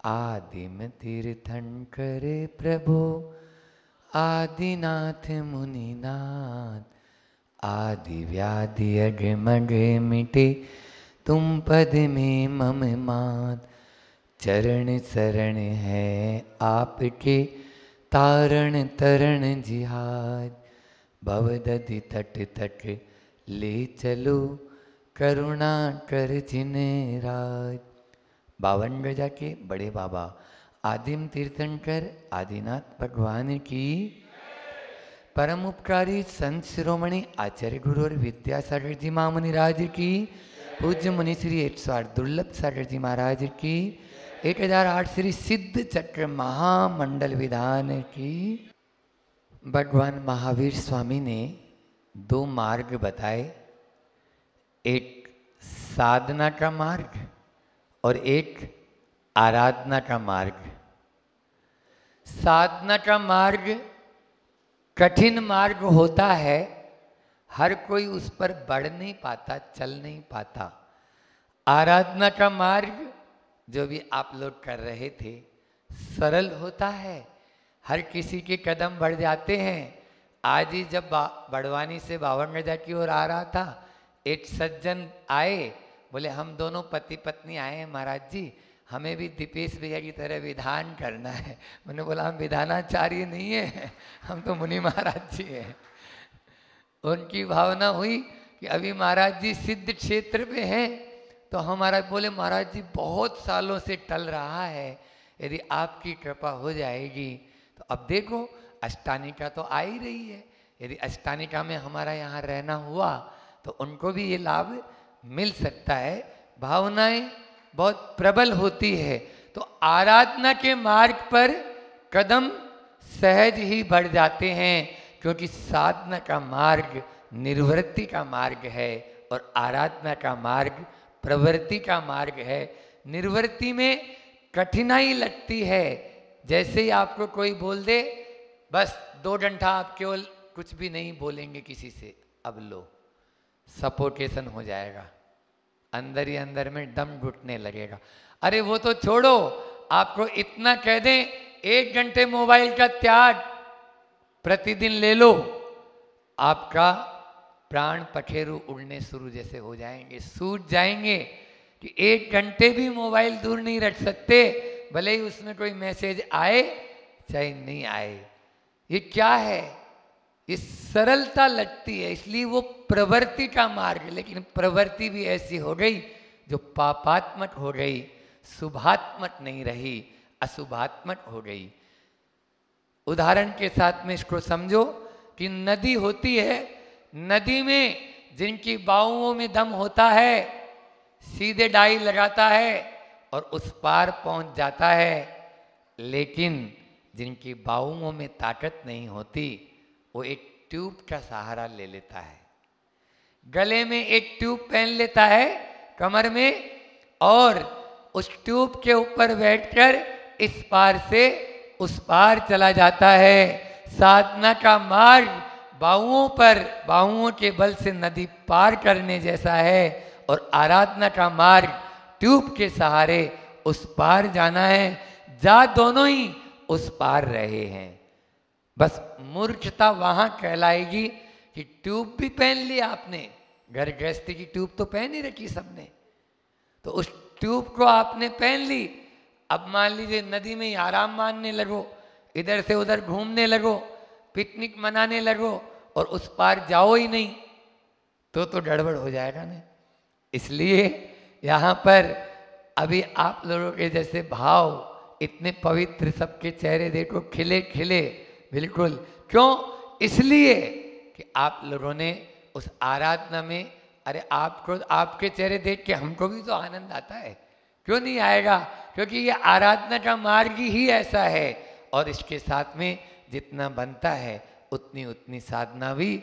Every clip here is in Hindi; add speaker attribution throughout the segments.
Speaker 1: आदिम तीर्थंकर प्रभु आदिनाथ मुनिनाथ, आदि व्याधि अगमग मिटे तुम पद में मम मात। चरण शरण है आपके तारण तरण जिहाद, भवदधि तट तक ले चलो करुणा कर जिन्हें राज। 52 गजा के बड़े बाबा आदिम तीर्थंकर आदिनाथ भगवान की, परम उपकारी संत शिरोमणि आचार्य गुरु और विद्यासागर जी महामुनि राज की, पूज्य मुनि श्री 108 दुर्लभ सागर जी महाराज की, 1008 श्री सिद्ध चक्र महामंडल विधान की। भगवान महावीर स्वामी ने 2 मार्ग बताए, एक साधना का मार्ग और एक आराधना का मार्ग। साधना का मार्ग कठिन मार्ग होता है, हर कोई उस पर बढ़ नहीं पाता, चल नहीं पाता। आराधना का मार्ग जो भी आप लोग कर रहे थे सरल होता है, हर किसी के कदम बढ़ जाते हैं। आज ही जब बड़वानी से 52 गजा की ओर आ रहा था, एक सज्जन आए, बोले हम दोनों पति पत्नी आए हैं महाराज जी, हमें भी दीपेश भैया की तरह विधान करना है। मैंने बोला हम विधानाचार्य नहीं है, हम तो मुनि महाराज जी हैं। उनकी भावना हुई कि अभी महाराज जी सिद्ध क्षेत्र पे हैं, तो हमारा बोले महाराज जी बहुत सालों से टल रहा है, यदि आपकी कृपा हो जाएगी तो अब देखो अष्टानिका तो आ ही रही है, यदि अष्टानिका में हमारा यहाँ रहना हुआ तो उनको भी ये लाभ मिल सकता है। भावनाएं बहुत प्रबल होती है, तो आराधना के मार्ग पर कदम सहज ही बढ़ जाते हैं, क्योंकि साधना का मार्ग निर्वृत्ति का मार्ग है और आराधना का मार्ग प्रवृत्ति का मार्ग है। निर्वृत्ति में कठिनाई लगती है, जैसे ही आपको कोई बोल दे बस 2 घंटा आप केवल कुछ भी नहीं बोलेंगे किसी से, अब लो सफोकेशन हो जाएगा, अंदर ही अंदर में दम घुटने लगेगा। अरे वो तो छोड़ो, आपको इतना कह दें 1 घंटे मोबाइल का त्याग प्रतिदिन ले लो, आपका प्राण पखेरु उड़ने शुरू जैसे हो जाएंगे, सूझ जाएंगे कि 1 घंटे भी मोबाइल दूर नहीं रख सकते, भले ही उसमें कोई मैसेज आए चाहे नहीं आए। ये क्या है, ये सरलता लगती है, इसलिए वो प्रवृत्ति का मार्ग। लेकिन प्रवृत्ति भी ऐसी हो गई जो पापात्मक हो गई, शुभात्मक नहीं रही, अशुभात्मक हो गई। उदाहरण के साथ में इसको समझो कि नदी होती है, नदी में जिनकी बाहुओं में दम होता है सीधे डाई लगाता है और उस पार पहुंच जाता है, लेकिन जिनकी बाहुओं में ताकत नहीं होती वो एक ट्यूब का सहारा ले लेता है, गले में एक ट्यूब पहन लेता है कमर में, और उस ट्यूब के ऊपर बैठकर इस पार से उस पार चला जाता है। साधना का मार्ग बाहुओं पर, बाहुओं के बल से नदी पार करने जैसा है, और आराधना का मार्ग ट्यूब के सहारे उस पार जाना है। जा दोनों ही उस पार रहे हैं, बस मूर्खता वहां कहलाएगी कि ट्यूब भी पहन लिया आपने, घर गृहस्थी की ट्यूब तो पहन ही रखी सबने, तो उस ट्यूब को आपने पहन ली, अब मान लीजिए नदी में ही आराम मानने लगो, इधर से उधर घूमने लगो, पिकनिक मनाने लगो और उस पार जाओ ही नहीं, तो गड़बड़ हो जाएगा ना। इसलिए यहाँ पर अभी आप लोगों के जैसे भाव इतने पवित्र, सबके चेहरे देखो खिले खिले बिल्कुल, क्यों? इसलिए कि आप लोगों ने उस आराधना में, अरे आपको, आपके चेहरे देख के हमको भी तो आनंद आता है, क्यों नहीं आएगा? क्योंकि ये आराधना का मार्ग ही ऐसा है, और इसके साथ में जितना बनता है उतनी उतनी साधना भी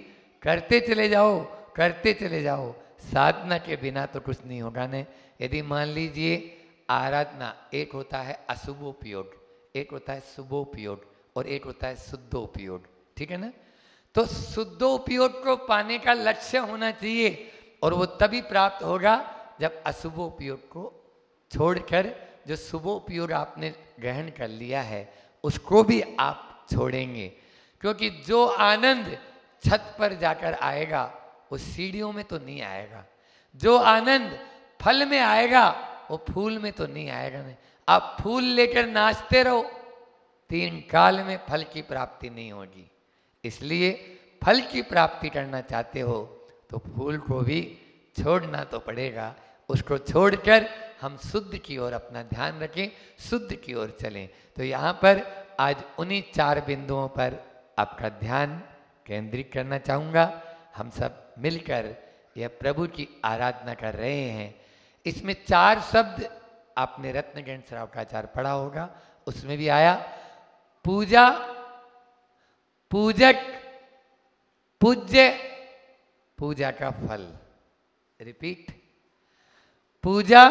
Speaker 1: करते चले जाओ, करते चले जाओ। साधना के बिना तो कुछ नहीं होगा ने। यदि मान लीजिए आराधना, एक होता है अशुभोपयोग, एक होता है शुभोपयोग और एक होता है शुद्धोपयोग, ठीक है ना? तो शुद्धोपयोग को पाने का लक्ष्य होना चाहिए, और वो तभी प्राप्त होगा जब अशुभोपयोग को छोड़कर जो शुभोपयोग आपने ग्रहण कर लिया है उसको भी आप छोड़ेंगे, क्योंकि जो आनंद छत पर जाकर आएगा वो सीढ़ियों में तो नहीं आएगा। जो आनंद फल में आएगा वो फूल में तो नहीं आएगा। नहीं, आप फूल लेकर नाचते रहो, 3 काल में फल की प्राप्ति नहीं होगी। इसलिए फल की प्राप्ति करना चाहते हो तो फूल को भी छोड़ना तो पड़ेगा। उसको छोड़कर हम शुद्ध की ओर अपना ध्यान रखें, शुद्ध की ओर चलें। तो यहाँ पर आज उन्हीं 4 बिंदुओं पर आपका ध्यान केंद्रित करना चाहूँगा। हम सब मिलकर यह प्रभु की आराधना कर रहे हैं। इसमें 4 शब्द आपने रत्नगण श्रावकाचार्य पढ़ा होगा, उसमें भी आया पूजा, पूजक, पूज्य, पूजा का फल। रिपीट, पूजा,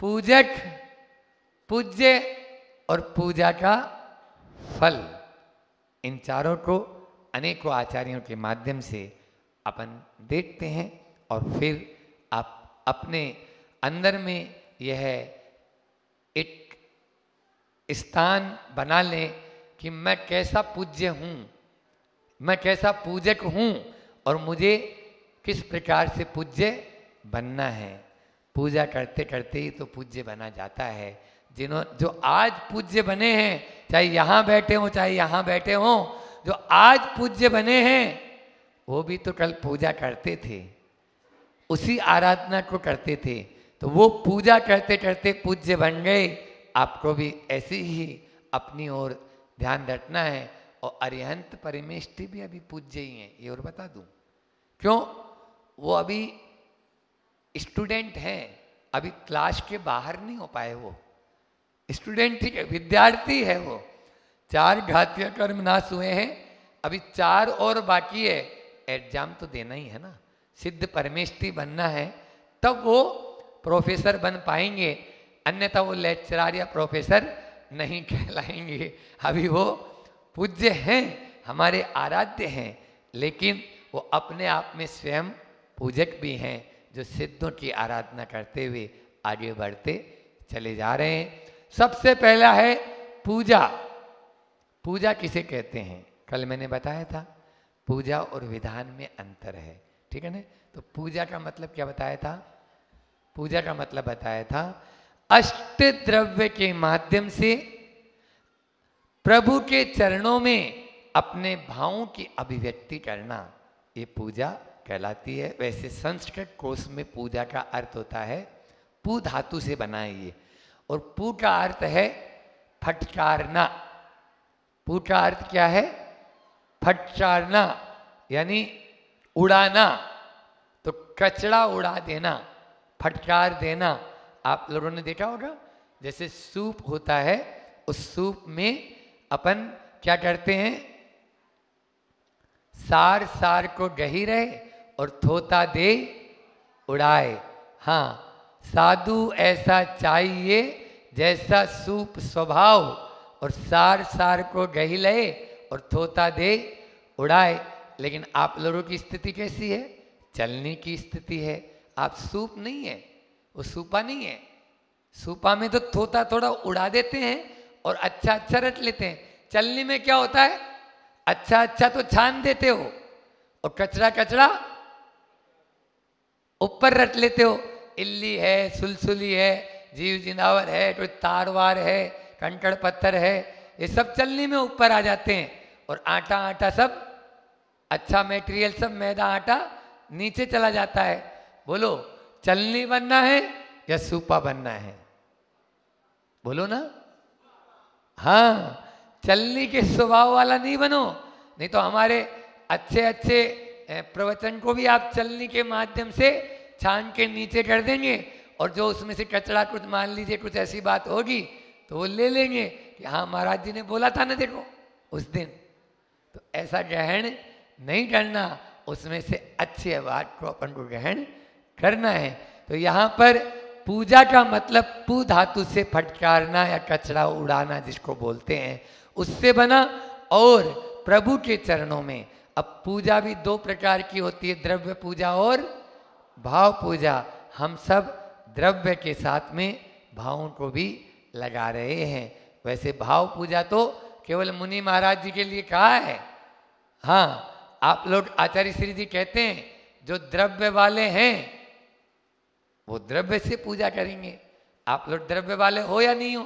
Speaker 1: पूजक, पूज्य और पूजा का फल। इन चारों को अनेकों आचार्यों के माध्यम से अपन देखते हैं और फिर आप अपने अंदर में यह एक स्थान बना लें कि मैं कैसा पूज्य हूँ, मैं कैसा पूजक हूँ और मुझे किस प्रकार से पूज्य बनना है। पूजा करते करते ही तो पूज्य बना जाता है। जो आज पूज्य बने हैं, चाहे यहाँ बैठे हों चाहे यहाँ बैठे हों, जो आज पूज्य बने हैं वो भी तो कल पूजा करते थे, उसी आराधना को करते थे, तो वो पूजा करते करते पूज्य बन गए। आपको भी ऐसे ही अपनी ओर ध्यान रखना है। और अरिहंत परमेष्टि भी अभी पूज्य ही हैं, ये और बता दूं। क्यों? वो अभी स्टूडेंट हैं, अभी क्लास के बाहर नहीं हो पाए। वो स्टूडेंट ठीक है, विद्यार्थी है। वो 4 घातीय कर्म नाश हुए हैं, अभी 4 और बाकी है। एग्जाम तो देना ही है ना, सिद्ध परमेष्टि बनना है, तब वो प्रोफेसर बन पाएंगे, अन्यथा वो लेक्चरर या प्रोफेसर नहीं कहलाएंगे। अभी वो पूज्य हैं, हमारे आराध्य हैं, लेकिन वो अपने आप में स्वयं पूजक भी हैं, जो सिद्धों की आराधना करते हुए आगे बढ़ते चले जा रहे हैं। सबसे पहला है पूजा। पूजा किसे कहते हैं? कल मैंने बताया था पूजा और विधान में अंतर है, ठीक है ना। तो पूजा का मतलब क्या बताया था? पूजा का मतलब बताया था अष्ट द्रव्य के माध्यम से प्रभु के चरणों में अपने भावों की अभिव्यक्ति करना, ये पूजा कहलाती है। वैसे संस्कृत कोश में पूजा का अर्थ होता है, पू धातु से बना है ये, और पू का अर्थ है फटकारना। पू का अर्थ क्या है? फटकारना, यानी उड़ाना। तो कचरा उड़ा देना, फटकार देना। आप लोगों ने देखा होगा, जैसे सूप होता है, उस सूप में अपन क्या करते हैं? सार सार को गही रहे और थोता दे उड़ाए। हाँ, साधु ऐसा चाहिए जैसा सूप स्वभाव, और सार सार को गही ले और थोता दे उड़ाए। लेकिन आप लोगों की स्थिति कैसी है? चलने की स्थिति है। आप सूप नहीं है, वो सूपा नहीं है। सूपा में तो थोता थोड़ा उड़ा देते हैं और अच्छा अच्छा रट लेते हैं। चलनी में क्या होता है? अच्छा अच्छा तो छान देते हो और कचरा कचरा ऊपर रट लेते हो। इल्ली है, सुलसुली है, जीव जिनावर है, कोई तारवार है, कंकड़ पत्थर है, ये सब चलनी में ऊपर आ जाते हैं। और आटा आटा सब अच्छा मटेरियल, सब मैदा आटा नीचे चला जाता है। बोलो, चलनी बनना है या सूपा बनना है? बोलो ना। हाँ, चलनी के स्वभाव वाला नहीं बनो, नहीं तो हमारे अच्छे अच्छे प्रवचन को भी आप चलनी के माध्यम से छान के नीचे कर देंगे, और जो उसमें से कचरा कुछ, मान लीजिए कुछ ऐसी बात होगी तो वो ले लेंगे कि हाँ महाराज जी ने बोला था ना, देखो उस दिन। तो ऐसा ग्रहण नहीं करना, उसमें से अच्छे बात को अपन को ग्रहण करना है। तो यहाँ पर पूजा का मतलब पू धातु से फटकारना या कचरा उड़ाना जिसको बोलते हैं, उससे बना। और प्रभु के चरणों में, अब पूजा भी 2 प्रकार की होती है, द्रव्य पूजा और भाव पूजा। हम सब द्रव्य के साथ में भावों को भी लगा रहे हैं। वैसे भाव पूजा तो केवल मुनि महाराज जी के लिए कहा है। हाँ, आप लोग आचार्य श्री जी कहते हैं जो द्रव्य वाले हैं वो द्रव्य से पूजा करेंगे। आप लोग द्रव्य वाले हो या नहीं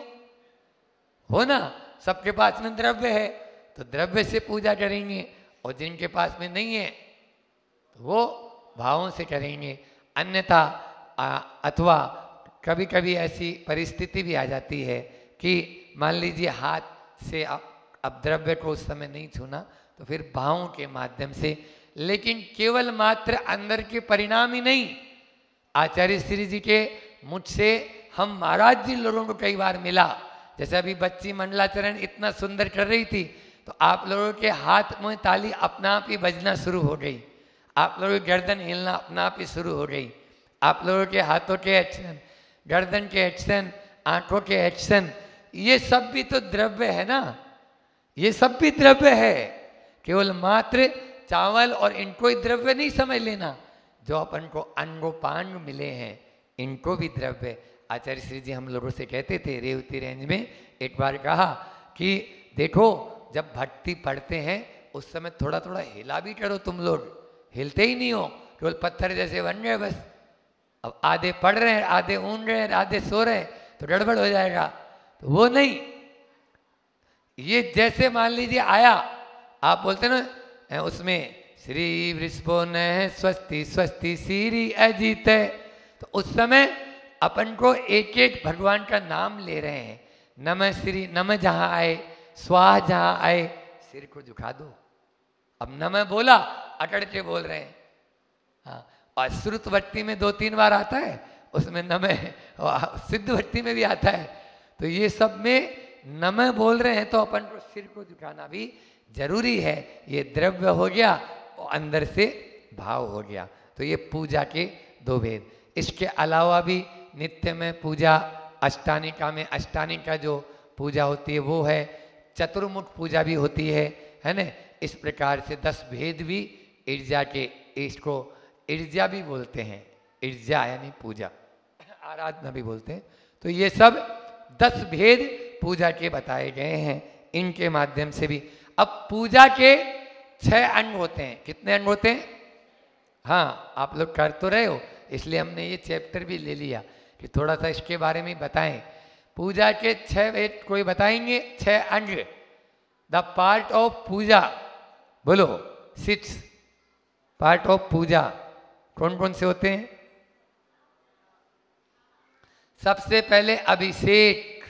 Speaker 1: हो ना? सबके पास में द्रव्य है तो द्रव्य से पूजा करेंगे, और जिनके पास में नहीं है तो वो भावों से करेंगे। अन्यथा अथवा कभी कभी ऐसी परिस्थिति भी आ जाती है कि मान लीजिए हाथ से अब द्रव्य को उस समय नहीं छूना तो फिर भावों के माध्यम से, लेकिन केवल मात्र अंदर के परिणाम ही नहीं। आचार्य श्री जी के मुझसे हम महाराज जी लोगों को कई बार मिला, जैसे अभी बच्ची मंडलाचरण इतना सुंदर कर रही थी तो आप लोगों के हाथ में ताली अपना आप ही बजना शुरू हो गई, आप लोगों की गर्दन हिलना अपना आप ही शुरू हो गई, आप लोगों के हाथों के एक्शन, गर्दन के एक्शन, आंखों के एक्शन, ये सब भी तो द्रव्य है ना, ये सब भी द्रव्य है। केवल मात्र चावल और इनको ही द्रव्य नहीं समझ लेना, जो अपन को अंगोपांग मिले हैं इनको भी द्रव्य। आचार्य श्री जी हम लोगों से कहते थे, रेवती रेंज में एक बार कहा कि देखो जब भक्ति पढ़ते हैं उस समय थोड़ा थोड़ा हिला भी करो, तुम लोग हिलते ही नहीं हो, केवल पत्थर जैसे बन गए बस। अब आधे पढ़ रहे हैं, आधे ऊन रहे हैं, आधे सो रहे हैं तो गड़बड़ हो जाएगा। तो वो नहीं, ये जैसे मान लीजिए आया, आप बोलते ना उसमें श्री वृषभो न स्वस्ति स्वस्ति श्री अजित, तो उस समय अपन को एक एक भगवान का नाम ले रहे हैं। नमः श्री, नमः जहां आए, स्वाहा जहां आए, सिर को झुका दो। अब नमः बोला अकड़ के बोल रहे हैं। हाँ, और श्रुत भक्ति में 2-3 बार आता है, उसमें नमः, सिद्ध भक्ति में भी आता है। तो ये सब में नमः बोल रहे हैं तो अपन को सिर को झुकाना भी जरूरी है। ये द्रव्य हो गया और अंदर से भाव हो गया। तो ये पूजा के 2 भेद। इसके अलावा भी नित्य में पूजा, अष्टानिका में अष्टानिका जो पूजा होती है वो है, चतुर्मुख पूजा भी होती है ना। इस प्रकार से 10 भेद भी ईर्जा के, इसको ईर्जा भी बोलते हैं, ईर्जा यानी पूजा, आराधना भी बोलते हैं। तो ये सब 10 भेद पूजा के बताए गए हैं, इनके माध्यम से भी। अब पूजा के 6 अंग होते हैं। कितने अंग होते हैं? हाँ, आप लोग कर तो रहे हो, इसलिए हमने ये चैप्टर भी ले लिया कि थोड़ा सा इसके बारे में बताएं। पूजा के 6 भेद कोई बताएंगे? 6 अंग, द पार्ट ऑफ पूजा, बोलो 6 पार्ट ऑफ पूजा कौन कौन से होते हैं? सबसे पहले अभिषेक,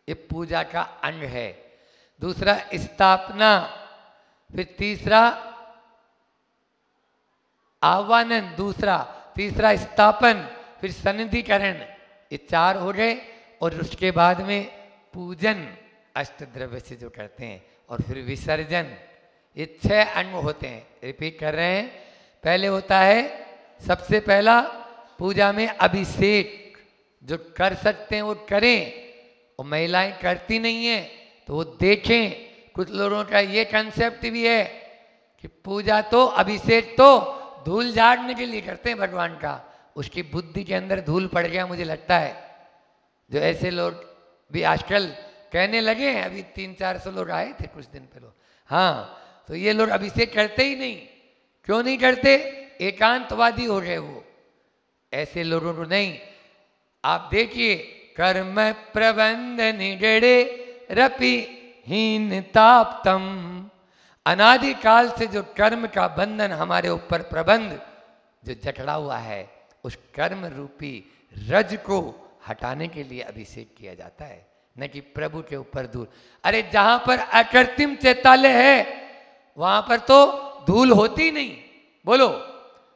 Speaker 1: ये पूजा का अंग है। दूसरा स्थापना, फिर तीसरा आह्वानन, दूसरा, तीसरा स्थापन, फिर सन्निधिकरण, ये 4 हो गए। और उसके बाद में पूजन अष्टद्रव्य से जो करते हैं, और फिर विसर्जन, ये 6 अंग होते हैं। रिपीट कर रहे हैं। पहले होता है सबसे पहला पूजा में अभिषेक, जो कर सकते हैं वो करें, और महिलाएं करती नहीं है तो वो देखें। कुछ लोगों का ये कंसेप्ट भी है कि पूजा तो, अभिषेक तो धूल झाड़ने के लिए करते हैं भगवान का, उसकी बुद्धि के अंदर धूल पड़ गया मुझे लगता है। जो ऐसे लोग भी आजकल कहने लगे हैं, अभी 300-400 लोग आए थे कुछ दिन पहले। हाँ, तो ये लोग अभिषेक करते ही नहीं। क्यों नहीं करते? एकांतवादी हो गए वो। ऐसे लोगों को नहीं। आप देखिए, कर्म प्रबंध निगड़े रपि हीन ताप्तम, अनादिकाल से जो कर्म का बंधन हमारे ऊपर प्रबंध जो जकड़ा हुआ है, उस कर्म रूपी रज को हटाने के लिए अभिषेक किया जाता है, न कि प्रभु के ऊपर धूल। अरे जहां पर अकृत्रिम चैतालय है वहां पर तो धूल होती नहीं। बोलो,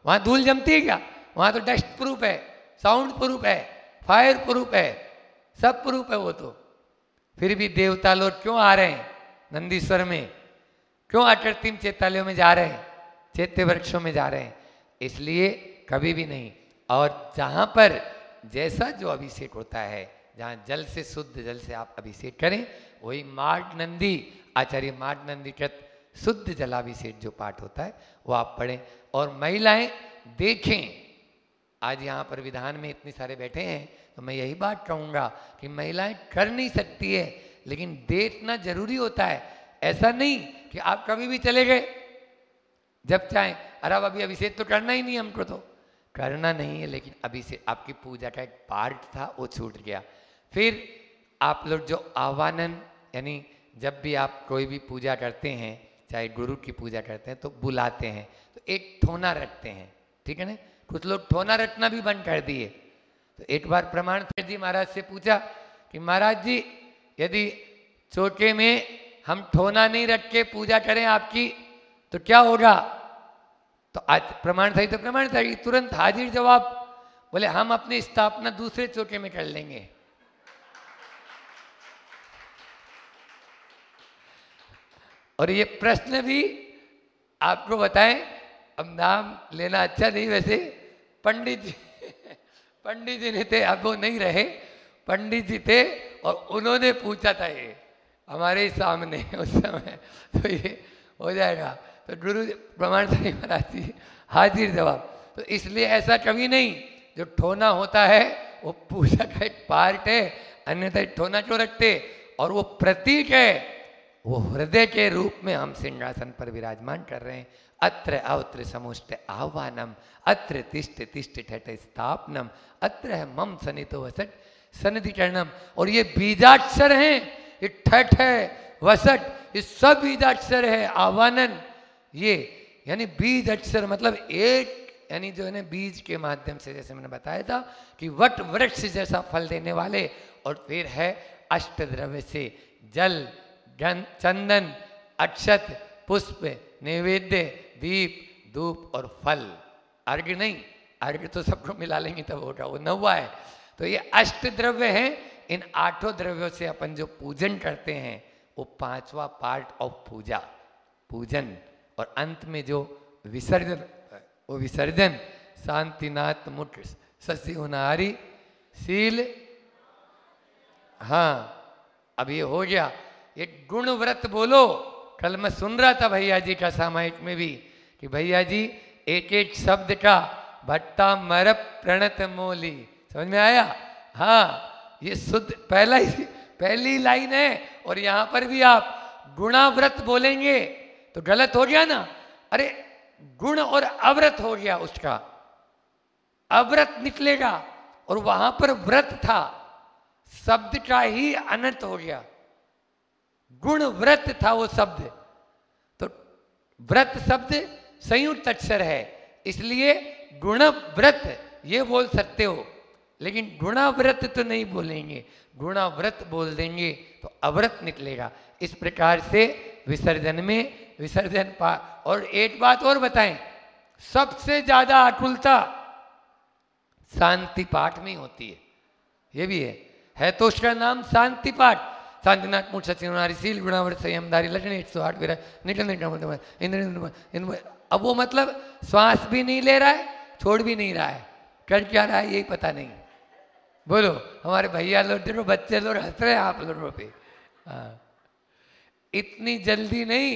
Speaker 1: वहां धूल जमती है क्या? वहां तो डस्ट प्रूफ है, साउंड प्रूफ है, फायर प्रूफ है, सब प्रूफ है वो तो। फिर भी देवता लोग क्यों आ रहे हैं नंदीश्वर में? क्यों अकृत्रिम चैतालयों में जा रहे हैं, चैत्य वृक्षों में जा रहे हैं? इसलिए कभी भी नहीं। और जहां पर जैसा जो अभिषेक होता है, जहां जल से, शुद्ध जल से आप अभिषेक करें, वही मार्ग नंदी, आचार्य मार्ग नंदी कृत शुद्ध जलाभिषेक जो पाठ होता है वो आप पढ़ें। और महिलाएं देखें, आज यहाँ पर विधान में इतने सारे बैठे हैं तो मैं यही बात कहूँगा कि महिलाएं कर नहीं सकती है, लेकिन देखना जरूरी होता है। ऐसा नहीं कि आप कभी भी चले गए जब चाहें, अरे अभी अभिषेक तो करना ही नहीं, हमको तो करना नहीं है, लेकिन अभी से आपकी पूजा का एक पार्ट था वो छूट गया। फिर आप लोग जो आह्वानन, यानी जब भी आप कोई भी पूजा करते हैं, चाहे गुरु की पूजा करते हैं तो बुलाते हैं, तो एक ठोना रखते हैं, ठीक है ना। कुछ लोग ठोना रखना भी बंद कर दिए। तो एक बार प्रमाण जी महाराज से पूछा कि महाराज जी यदि चौके में हम ठोना नहीं रख के पूजा करें आपकी तो क्या होगा। तो आज प्रमाण सही तो प्रमाण सही तुरंत हाजिर जवाब, बोले हम अपनी स्थापना दूसरे चौके में कर लेंगे। और ये प्रश्न भी आपको बताएं, अब नाम लेना अच्छा नहीं, वैसे पंडित जी ने थे, अब वो नहीं रहे, पंडित जी थे और उन्होंने पूछा था ये हमारे ही सामने उस समय, तो ये हो जाएगा। तो गुरु प्रमाण साई महाराज जी हाजिर जवाब। तो इसलिए ऐसा कभी नहीं, जो ठोना होता है वो पूजा का एक पार्ट है, अन्यथा ठोना क्यों रखते, और वो प्रतीक है, वो हृदय के रूप में हम सिंहासन पर विराजमान कर रहे हैं। अत्र अवत्र समुष्ट आह्वानम, अत्र तिष्ठ तिष्ठ ठट स्थापनम, अत्र है मम सनितो वसट सन्निधिकरणम। और ये बीजाक्षर हैं, ये ठठ है, वसट, ये सब बीजाक्षर है, आह्वानन ये यानी बीज अक्षर, मतलब एक यानी जो है ना बीज के माध्यम से, जैसे मैंने बताया था कि वट वृक्ष जैसा फल देने वाले। और फिर है अष्ट द्रव्य से जल, चंदन, अक्षत, पुष्प, नैवेद्य, दीप, धूप और फल। अर्घ्य नहीं, अर्घ्य तो सबको मिला लेंगे तब होगा, वो 9वां है। तो ये अष्ट द्रव्य हैं, इन 8 द्रव्यों से अपन जो पूजन करते हैं वो 5वां पार्ट ऑफ पूजा, पूजन। और अंत में जो विसर्जन, वो विसर्जन शांतिनाथ मुठ शशि होनारी शील। हाँ अब ये हो गया। ये गुण व्रत बोलो, कल मैं सुन रहा था भैया जी का सामायिक में भी कि भैया जी एक एक शब्द का भट्टा मरप प्रणत मोली, समझ में आया। हाँ ये शुद्ध पहली लाइन है। और यहां पर भी आप गुणाव्रत बोलेंगे तो गलत हो गया ना, अरे गुण और अव्रत हो गया, उसका अव्रत निकलेगा और वहां पर व्रत था, शब्द का ही अनर्थ हो गया। गुण व्रत था वो शब्द, तो व्रत शब्द संयुक्त अक्षर है, इसलिए गुण व्रत ये बोल सकते हो, लेकिन गुणाव्रत तो नहीं बोलेंगे, गुणाव्रत बोल देंगे तो अव्रत निकलेगा। इस प्रकार से विसर्जन में विसर्जन और एक बात और बताएं, सबसे ज्यादा आकुलता शांति पाठ में होती है, ये भी है तो उसका नाम शांति पाठ। शांतिनाथ मुठ सचिव गुणाव्रत संयमधारी लक्षण 108 विरा इंद्र। अब वो मतलब श्वास भी नहीं ले रहा है, छोड़ भी नहीं रहा है, कर क्या रहा है यही पता नहीं। बोलो हमारे भैया लोग देखो, बच्चे लोग हंस रहे हैं आप लोगों पे। हाँ इतनी जल्दी नहीं,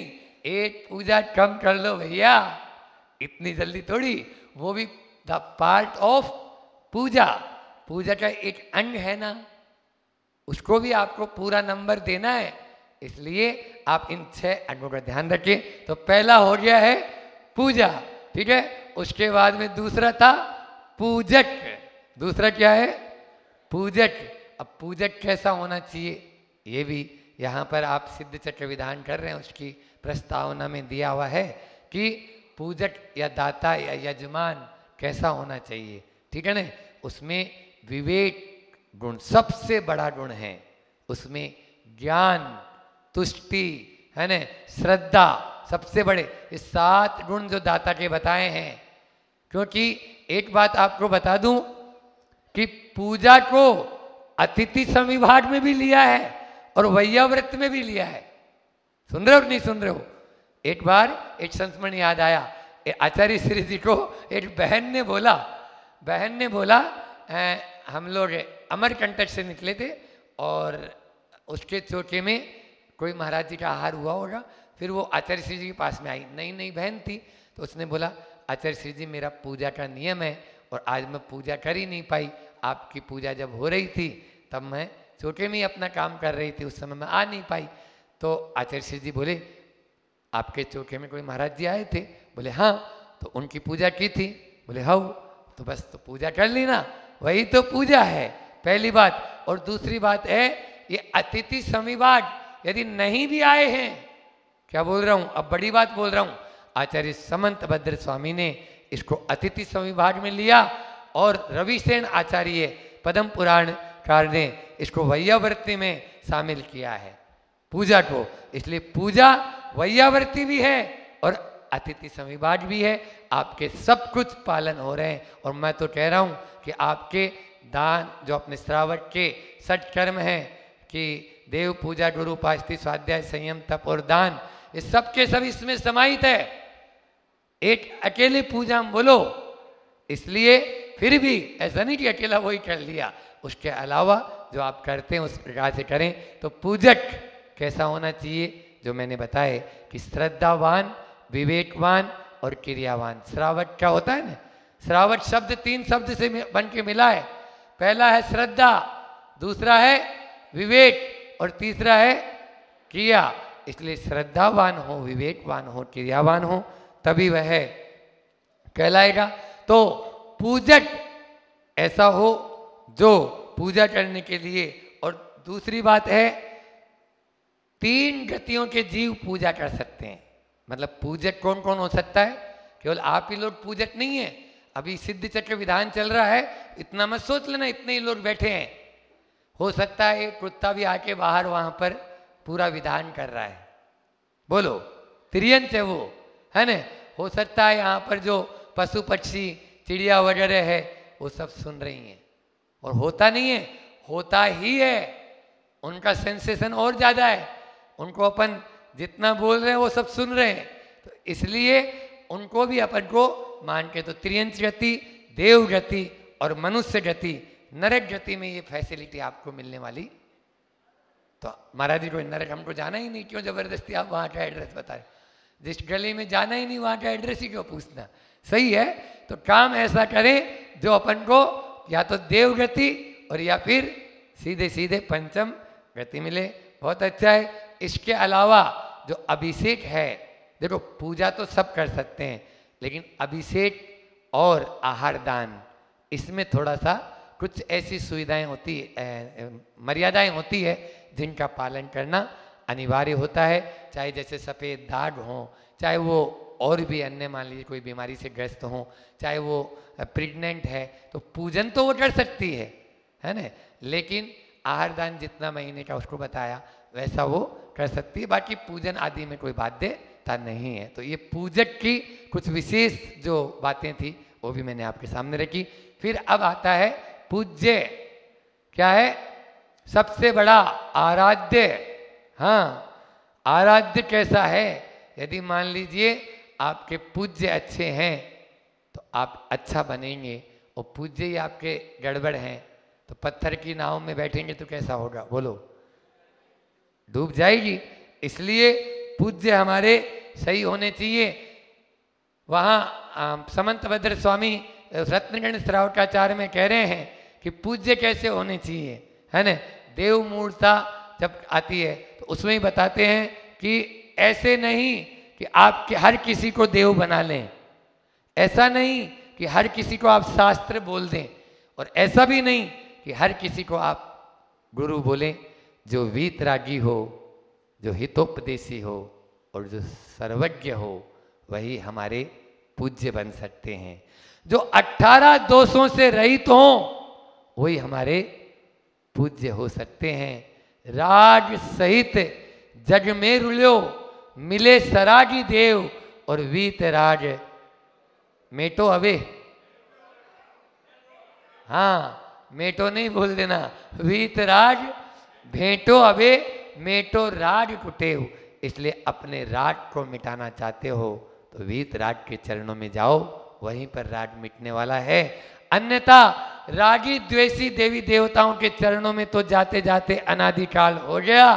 Speaker 1: एक पूजा कम कर लो भैया, इतनी जल्दी थोड़ी, वो भी द पार्ट ऑफ पूजा, पूजा का एक अंग है ना, उसको भी आपको पूरा नंबर देना है, इसलिए आप इन 6 अंगों का ध्यान रखिए। तो पहला हो गया है पूजा, ठीक है। उसके बाद में दूसरा था पूजक, दूसरा क्या है पूजक। अब पूजक कैसा होना चाहिए ये भी यहाँ पर आप सिद्ध चक्र विधान कर रहे हैं, उसकी प्रस्तावना में दिया हुआ है कि पूजक या दाता या यजमान कैसा होना चाहिए, ठीक है ना। उसमें विवेक गुण सबसे बड़ा गुण है, उसमें ज्ञान, तुष्टि है ना, श्रद्धा सबसे बड़े, ये 7 गुण जो दाता के बताए हैं। क्योंकि एक बात आपको बता दूं कि पूजा को अतिथि संविभाग में भी लिया है और वैयाव्रत में भी लिया है। सुन रहे हो नहीं सुन रहे हो। एक बार एक संस्मरण याद आया, आचार्य श्री जी को एक बहन ने बोला हम लोग अमरकंटक से निकले थे और उसके चौके में कोई महाराज जी का आहार हुआ होगा, फिर वो आचार्य श्री जी के पास में आई, नई नई बहन थी, तो उसने बोला आचार्य श्री जी मेरा पूजा का नियम है और आज मैं पूजा कर ही नहीं पाई। आपकी पूजा जब हो रही थी तब मैं चौके में ही अपना काम कर रही थी, उस समय मैं आ नहीं पाई। तो आचार्य श्री जी बोले आपके चौके में कोई महाराज जी आए थे? बोले हाँ। तो उनकी पूजा की थी? बोले हाँ। तो बस तो पूजा कर ली ना, वही तो पूजा है, पहली बात। और दूसरी बात है ये अतिथि समिभाग, यदि नहीं भी आए हैं, क्या बोल रहा हूं, अब बड़ी बात बोल रहा हूं, आचार्य समंत भद्र स्वामी ने इसको अतिथि समिभाग में लिया और रविसेन आचार्य पद्म पुराण कार ने इसको वैयावर्ती में शामिल किया है पूजा को। इसलिए पूजा वैयावर्ती भी है और अतिथि समिभाग भी है। आपके सब कुछ पालन हो रहे हैं। और मैं तो कह रहा हूं कि आपके दान जो अपने श्रावक के सठ कर्म हैं कि देव पूजा गुरु उपासति स्वाध्याय संयम तप और दान, ये सब के सब इसमें समाहित है। एक अकेले पूजा हम बोलो, इसलिए फिर भी ऐसा नहीं कि अकेला वही कर लिया, उसके अलावा जो आप करते हैं उस प्रकार से करें। तो पूजक कैसा होना चाहिए जो मैंने बताया कि श्रद्धावान, विवेकवान और क्रियावान। श्रावक क्या होता है ना, श्रावक शब्द 3 शब्द से बन के मिला है। पहला है श्रद्धा, दूसरा है विवेक और तीसरा है क्रिया। इसलिए श्रद्धावान हो, विवेकवान हो, क्रियावान हो, तभी वह कहलाएगा। तो पूजक ऐसा हो जो पूजा करने के लिए, और दूसरी बात है 3 गतियों के जीव पूजा कर सकते हैं। मतलब पूजक कौन कौन हो सकता है? केवल आप ही लोग पूजक नहीं है। अभी सिद्ध चक्र विधान चल रहा है, इतना मत सोच लेना इतने ही लोग बैठे हैं। हो सकता है एक कुत्ता भी आके बाहर वहां पर पूरा विधान कर रहा है, बोलो त्रियंच है वो, है ना। हो सकता है यहाँ पर जो पशु पक्षी चिड़िया वगैरह है वो सब सुन रही हैं, और होता नहीं है, होता ही है। उनका सेंसेशन और ज्यादा है, उनको अपन जितना बोल रहे हैं वो सब सुन रहे हैं। तो इसलिए उनको भी अपन को मान के, तो त्रियंच गति, देव गति और मनुष्य गति, नरक गति में ये फैसिलिटी आपको मिलने वाली। तो महाराज जी को नरक हमको जाना ही नहीं, क्यों जबरदस्ती आप वहाँ का एड्रेस बता रहे? जिस गली में जाना ही नहीं वहाँ का एड्रेस ही क्यों पूछना? सही है। तो काम ऐसा करें जो अपन को या तो देव गति और या फिर सीधे सीधे पंचम गति मिले, बहुत अच्छा है। इसके अलावा जो अभिषेक है, देखो पूजा तो सब कर सकते हैं, लेकिन अभिषेक और आहार दान, इसमें थोड़ा सा कुछ ऐसी सुविधाएं होती मर्यादाएं होती है जिनका पालन करना अनिवार्य होता है। चाहे जैसे सफ़ेद दाग हो, चाहे वो और भी अन्य मान लीजिए कोई बीमारी से ग्रस्त हो, चाहे वो प्रेग्नेंट है, तो पूजन तो वो कर सकती है ना। लेकिन आहार दान जितना महीने का उसको बताया वैसा वो कर सकती है। बाकी पूजन आदि में कोई बाध्यता नहीं है। तो ये पूजक की कुछ विशेष जो बातें थी वो भी मैंने आपके सामने रखी। फिर अब आता है पूज्य, क्या है? सबसे बड़ा आराध्य। हाँ, आराध्य कैसा है? यदि मान लीजिए आपके पूज्य अच्छे हैं तो आप अच्छा बनेंगे, और पूज्य ही आपके गड़बड़ हैं तो पत्थर की नाव में बैठेंगे तो कैसा होगा, बोलो? डूब जाएगी। इसलिए पूज्य हमारे सही होने चाहिए। वहाँ समंत भद्र स्वामी रत्नगण श्रावकाचार्य में कह रहे हैं कि पूज्य कैसे होने चाहिए, है ना। देव मूर्ता जब आती है तो उसमें ही बताते हैं कि ऐसे नहीं कि आप हर किसी को देव बना लें, ऐसा नहीं कि हर किसी को आप शास्त्र बोल दें, और ऐसा भी नहीं कि हर किसी को आप गुरु बोलें। जो वीतरागी हो, जो हितोपदेशी हो और जो सर्वज्ञ हो, वही हमारे पूज्य बन सकते हैं। जो 18 दोषों से रहित हों वही हमारे पूज्य हो सकते हैं। राग सहित जग में रुल्यो, मिले सरागी देव और वीत राग मेटो अवे। हाँ, मेटो नहीं बोल देना, वीत राग भेंटो अवे मेटो राग कुटेव। इसलिए अपने राग को मिटाना चाहते हो तो वीत राग के चरणों में जाओ, वहीं पर राग मिटने वाला है। अन्यथा रागी द्वेषी देवी देवताओं के चरणों में तो जाते जाते अनादिकाल हो गया,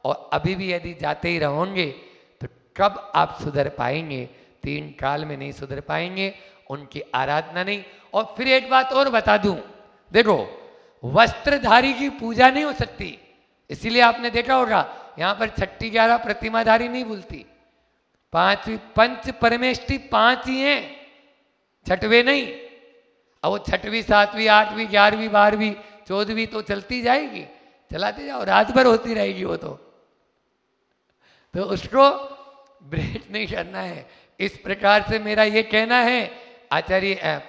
Speaker 1: और अभी भी यदि जाते ही रहोगे तो कब आप सुधर पाएंगे? 3 काल में नहीं सुधर पाएंगे। उनकी आराधना नहीं, और फिर एक बात और बता दूं, देखो वस्त्रधारी की पूजा नहीं हो सकती, इसीलिए आपने देखा होगा यहां पर छठी 11 प्रतिमाधारी नहीं बोलती, पांचवी पंच परमेष्टि 5 ही हैं, छठवें नहीं। अब वो छठवीं 7वीं 8वीं 11वीं 12वीं 14वीं तो चलती जाएगी, चलाते जाओ, रात भर होती रहेगी वो तो उसको ब्रेक नहीं करना है। इस प्रकार से मेरा ये कहना है। आचार्य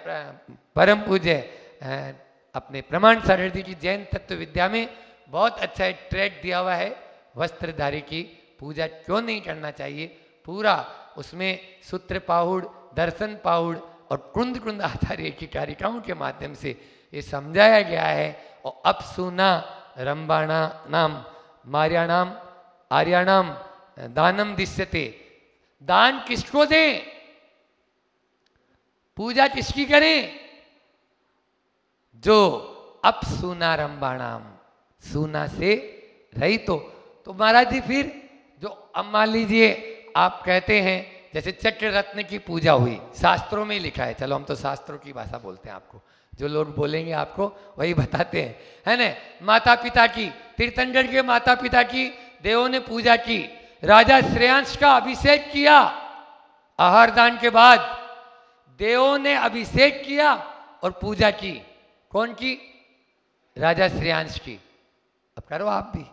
Speaker 1: परम पूज्य अपने प्रमाण सारथी की जैन तत्व विद्या में बहुत अच्छा एक ट्रैक दिया हुआ है, वस्त्रधारी की पूजा क्यों नहीं करना चाहिए, पूरा उसमें सूत्र पाहुड़, दर्शन पाहुड़ और कुंद कुंद आचार्य की कारिकाओं के माध्यम से ये समझाया गया है। और अब सुना रंबाणा नाम मार्याणाम आर्याणाम दानम दिश्यते, दान किसको दें, पूजा किसकी करें, जो अब सुना रंबाणाम, सुना से रही तो महाराज जी फिर जो अब मान लीजिए आप कहते हैं जैसे चक्र रत्न की पूजा हुई, शास्त्रों में ही लिखा है, चलो हम तो शास्त्रों की भाषा बोलते हैं, आपको जो लोग बोलेंगे आपको वही बताते हैं, है ना। माता पिता की, तीर्थंकर के माता पिता की देवों ने पूजा की, राजा श्रेयांश का अभिषेक किया, आहार दान के बाद देवों ने अभिषेक किया और पूजा की, कौन की, राजा श्रेयांश की। अब करो आप भी,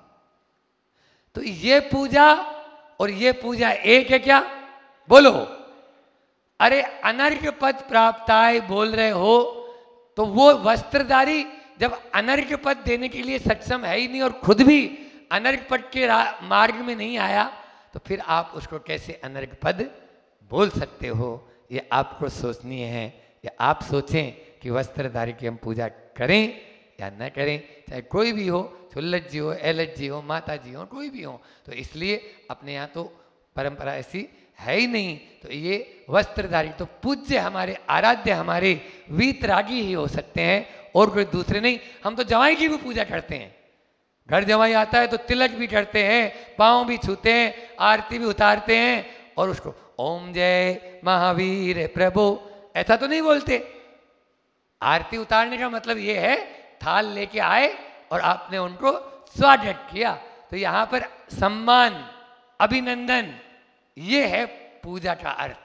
Speaker 1: तो ये पूजा और ये पूजा एक है क्या, बोलो। अरे अनर्घ्य पद प्राप्त आए बोल रहे हो, तो वो वस्त्रधारी जब अनर्घ्य पद देने के लिए सक्षम है ही नहीं और खुद भी अनर्घ्य पद के मार्ग में नहीं आया, तो फिर आप उसको कैसे अनर्घ्य पद बोल सकते हो, ये आपको सोचनी है। या आप सोचें कि वस्त्रधारी की हम पूजा करें या न करें, चाहे कोई भी हो, सुल्लत जी हो, एलत जी हो, माता जी हो, कोई भी हो, तो इसलिए अपने यहाँ तो परंपरा ऐसी है ही नहीं। तो ये वस्त्रधारी तो पूज्य हमारे आराध्य हमारे वीतरागी ही हो सकते हैं और कोई दूसरे नहीं। हम तो जवाई की भी पूजा करते हैं, घर जवाई आता है तो तिलक भी करते हैं, पाँव भी छूते हैं, आरती भी उतारते हैं और उसको ओम जय महावीर प्रभु ऐसा तो नहीं बोलते। आरती उतारने का मतलब ये है थाल लेके आए और आपने उनको स्वागत किया, तो यहाँ पर सम्मान अभिनंदन ये है पूजा का अर्थ,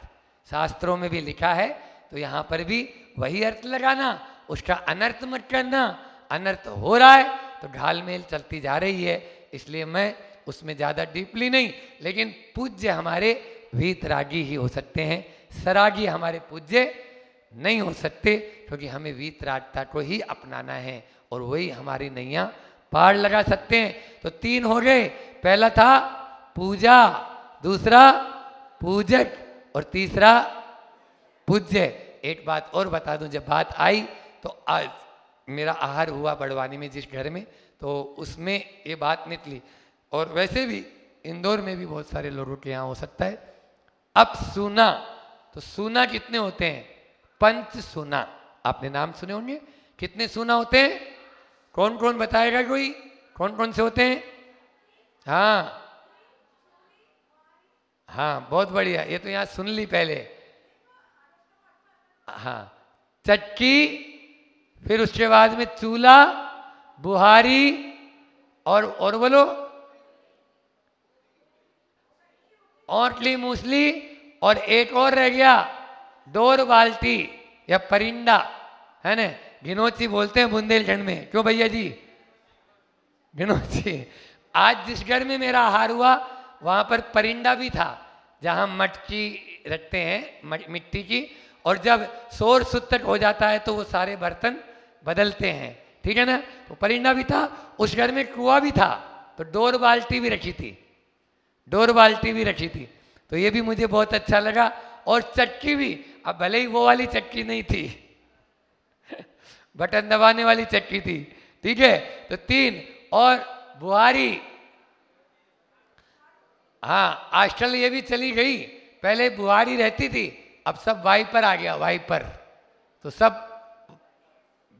Speaker 1: शास्त्रों में भी लिखा है, तो यहाँ पर भी वही अर्थ लगाना, उसका अनर्थ मत करना। अनर्थ हो रहा है तो घालमेल चलती जा रही है, इसलिए मैं उसमें ज़्यादा डीपली नहीं, लेकिन पूज्य हमारे वीतरागी ही हो सकते हैं, सरागी हमारे पूज्य नहीं हो सकते, क्योंकि हमें वीतरागता को ही अपनाना है और वही हमारी नैया पार लगा सकते हैं। तो 3 हो गए, पहला था पूजा, दूसरा पूजक और तीसरा पूज्य। एक बात और बता दूं, जब बात आई तो आज मेरा आहार हुआ बड़वानी में जिस घर में, तो उसमें ये बात निकली, और वैसे भी इंदौर में भी बहुत सारे लोगों के यहाँ हो सकता है। अब सूना, तो सूना कितने होते हैं, 5 सूना, आपने नाम सुने होंगे, कितने सूना होते हैं, कौन कौन बताएगा कोई, कौन कौन से होते हैं। हाँ हाँ बहुत बढ़िया, ये तो यहाँ सुन ली पहले। हाँ चक्की, फिर उसके बाद में चूल्हा, बुहारी और बोलो औटली मूसली, और एक और रह गया डोर बाल्टी या परिंडा, है ना, गिनोची बोलते हैं बुंदेलखंड में। क्यों भैया जी, गिनोची। आज जिस घर में मेरा आहार हुआ वहां पर परिंडा भी था, जहां मटकी रखते हैं मिट्टी की, और जब शोर सुत्तक हो जाता है तो वो सारे बर्तन बदलते हैं, ठीक है ना, तो परिंडा भी था। उस घर में कुआं भी था, तो डोर बाल्टी भी रखी थी, डोर बाल्टी भी रखी थी, तो ये भी मुझे बहुत अच्छा लगा। और चक्की भी, अब भले ही वो वाली चक्की नहीं थी बटन दबाने वाली चक्की थी, ठीक है, तो 3। और बुहारी, हाँ आजकल ये भी चली गई, पहले बुहारी रहती थी, अब सब वाइपर आ गया, वाइपर, तो सब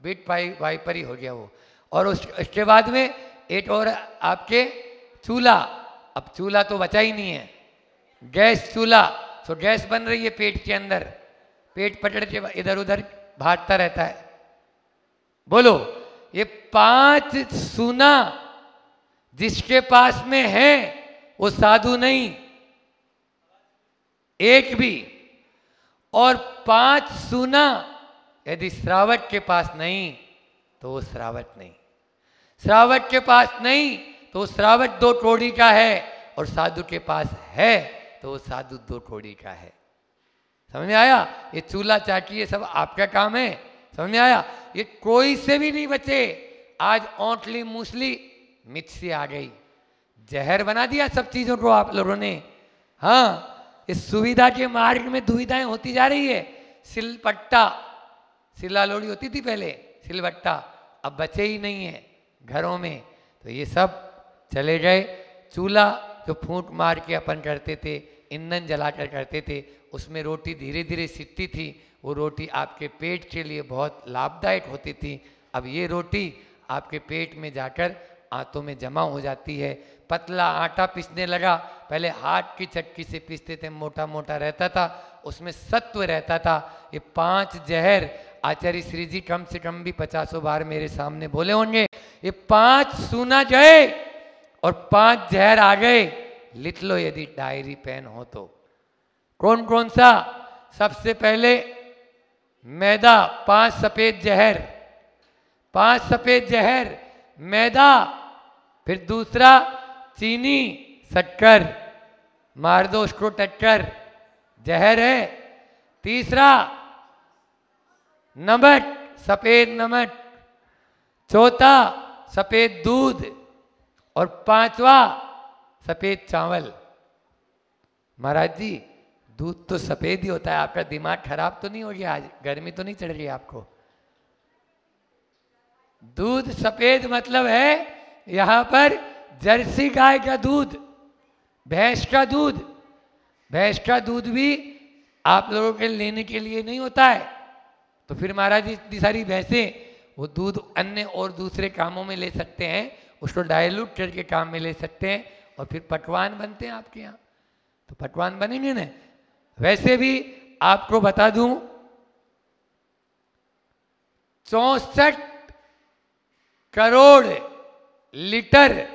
Speaker 1: बिट वाइपर ही हो गया वो। और उसके बाद में एक और आपके चूल्हा, अब चूल्हा तो बचा ही नहीं है, गैस चूल्हा, तो गैस बन रही है पेट के अंदर, पेट पकड़ के इधर उधर भागता रहता है। बोलो, ये 5 सूना जिसके पास में है वो साधु नहीं, एक भी। और 5 सूना यदि श्रावक के पास नहीं तो वो श्रावक नहीं, श्रावक के पास नहीं तो श्रावक 2 कौड़ी का है, और साधु के पास है तो वो साधु 2 कौड़ी का है। समझ में आया? ये चूल्हा चाकी ये सब आपका काम है। समझ में आया? ये कोई से भी नहीं बचे। आज ओंटली मूसली मिक्सी आ गई, जहर बना दिया सब चीजों को आप लोगों ने। हाँ, इस सुविधा के मार्ग में दुविधाएं होती जा रही है। सिलपट्टा, सिला लोड़ी होती थी पहले, सिलबट्टा अब बचे ही नहीं है घरों में, तो ये सब चले गए। चूल्हा जो फूंक मार के अपन करते थे, ईंधन जलाकर करते थे, उसमें रोटी धीरे धीरे सिकती थी। वो रोटी आपके पेट के लिए बहुत लाभदायक होती थी। अब ये रोटी आपके पेट में जाकर आंतों में जमा हो जाती है। पतला आटा पीसने लगा, पहले हाथ की चक्की से पीसते थे, मोटा मोटा रहता था, उसमें सत्व रहता था। ये 5 जहर आचार्य श्री जी कम से कम भी 50 बार मेरे सामने बोले होंगे। ये 5 सूना गए और 5 जहर आ गए। लिख लो यदि डायरी पेन हो तो। कौन कौन सा? सबसे पहले मैदा, 5 सफेद जहर, 5 सफेद जहर मैदा। फिर दूसरा चीनी, शक्कर, मार दो उसको टक्कर, जहर है। तीसरा नमक, सफेद नमक। चौथा सफेद दूध, और 5वां सफेद चावल। महाराज जी, दूध तो सफेद ही होता है, आपका दिमाग खराब तो नहीं हो गया? आज गर्मी तो नहीं चढ़ रही आपको? दूध सफेद मतलब है यहां पर जर्सी गाय का दूध, भैंस का दूध। भैंस का दूध भी आप लोगों के लेने के लिए नहीं होता है। तो फिर महाराज जी, इतनी सारी भैंसें, वो दूध अन्य और दूसरे कामों में ले सकते हैं, उसको डायलूट करके काम में ले सकते हैं, और फिर पकवान बनते हैं आपके यहाँ। तो पकवान बनेंगे ना। वैसे भी आपको बता दूं, 64 करोड़ लीटर,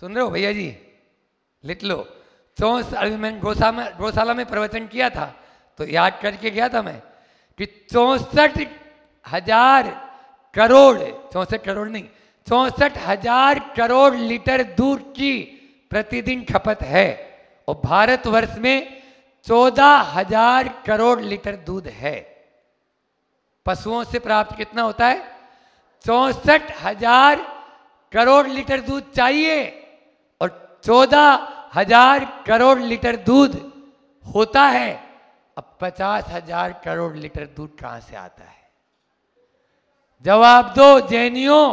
Speaker 1: सुन रहे हो भैया जी? लिख लो। 64, मैंने गौशाला में प्रवचन किया था तो याद करके गया था मैं कि 64,000 करोड़, 64 करोड़ नहीं, 64,000 करोड़ लीटर दूध की प्रतिदिन खपत है। और भारतवर्ष में 14,000 करोड़ लीटर दूध है। पशुओं से प्राप्त कितना होता है? 64,000 करोड़ लीटर दूध चाहिए, और 14,000 करोड़ लीटर दूध होता है। अब 50,000 करोड़ लीटर दूध कहां से आता है? जवाब दो जैनियों,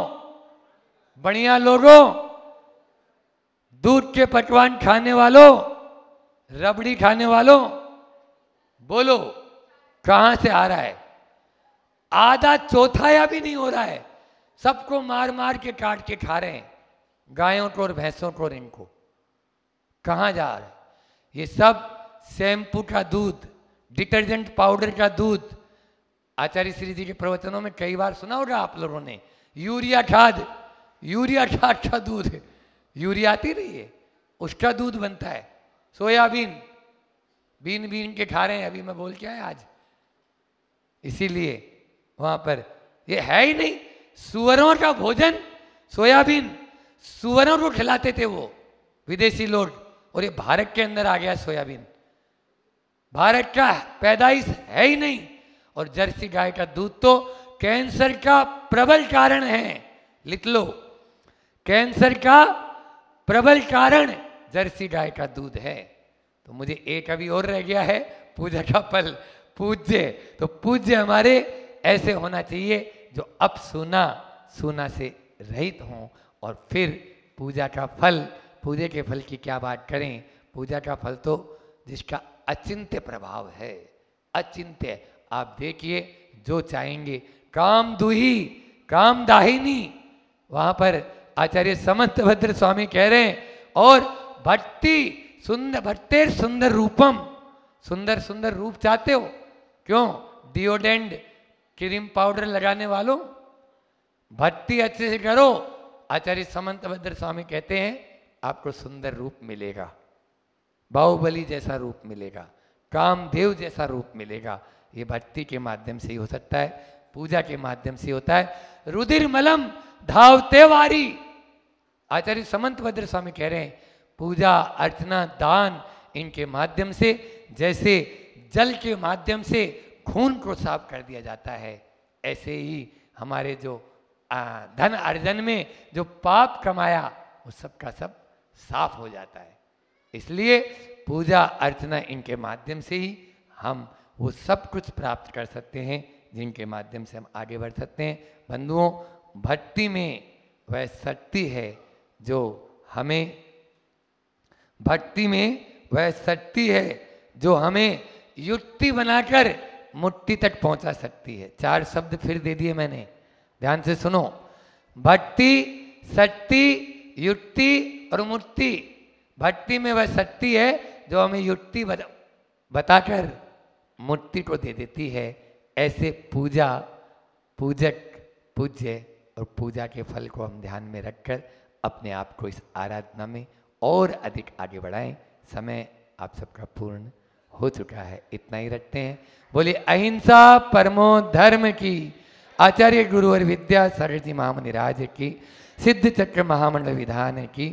Speaker 1: बढ़िया लोगों, दूध के पकवान खाने वालों, रबड़ी खाने वालों, बोलो कहां से आ रहा है? आधा चौथाया भी नहीं हो रहा है। सबको मार मार के काट के खा रहे हैं, गायों को और भैंसों को और इनको। कहां जा रहा है? ये सब शैम्पू का दूध, डिटर्जेंट पाउडर का दूध। आचार्य श्री जी के प्रवचनों में कई बार सुना होगा आप लोगों ने, यूरिया खाद, यूरिया खाद का दूध, यूरिया आती रही है, उसका दूध बनता है। सोयाबीन, बीन बीन के खा रहे हैं। अभी मैं बोल के आया आज, इसीलिए वहां पर ये है ही नहीं। सुअरों का भोजन सोयाबीन, सुअरों को खिलाते थे वो विदेशी लोग, और ये भारत के अंदर आ गया सोयाबीन। भारत का पैदाइश है ही नहीं। और जर्सी गाय का दूध तो कैंसर का प्रबल कारण है। लिख लो, कैंसर का प्रबल कारण जर्सी गाय का दूध है। तो मुझे एक अभी और रह गया है, पूजा का फल पूज्य। तो पूज्य हमारे ऐसे होना चाहिए जो अब सुना से रहित हों, और फिर पूजा का फल, पूजा के फल की क्या बात करें? पूजा का फल तो जिसका अचिंत्य प्रभाव है, अचिंत्य। आप देखिए, जो चाहेंगे, काम दुही काम दाहिनी, वहां पर आचार्य समंत भद्र स्वामी कह रहे हैं। और भट्टी सुंदर, भट्टेर सुंदर रूपम, सुंदर सुंदर रूप चाहते हो? क्यों? डिओडेंट क्रीम पाउडर लगाने वालों, भक्ति अच्छे से करो। आचार्य समंतभद्र स्वामी कहते हैं आपको सुंदर रूप मिलेगा, बाहुबली जैसा रूप मिलेगा, कामदेव जैसा रूप मिलेगा। ये भक्ति के माध्यम से ही हो सकता है, पूजा के माध्यम से होता है। रुधिर मलम धावते वारी, आचार्य समंतभद्र स्वामी कह रहे हैं पूजा अर्चना दान इनके माध्यम से, जैसे जल के माध्यम से खून को साफ कर दिया जाता है, ऐसे ही हमारे जो धन अर्जन में जो पाप कमाया वो सब का सब साफ हो जाता है। इसलिए पूजा अर्चना इनके माध्यम से ही हम वो सब कुछ प्राप्त कर सकते हैं जिनके माध्यम से हम आगे बढ़ सकते हैं। बंधुओं, भक्ति में वह शक्ति है जो हमें, भक्ति में वह शक्ति है जो हमें युक्ति बनाकर मुक्ति तक पहुंचा सकती है। 4 शब्द फिर दे दिए मैंने, ध्यान से सुनो। भक्ति, शक्ति, युक्ति और मुक्ति। भक्ति में वह शक्ति है जो हमें युक्ति बताकर मुक्ति को दे देती है। ऐसे पूजा, पूजक, पूज्य और पूजा के फल को हम ध्यान में रखकर अपने आप को इस आराधना में और अधिक आगे बढ़ाएं। समय आप सबका पूर्ण हो चुका है, इतना ही रखते हैं। बोले अहिंसा परमो धर्म की, आचार्य गुरुवर विद्या सरस्वती महामुनि राज की, सिद्ध चक्र महामंडल विधान की,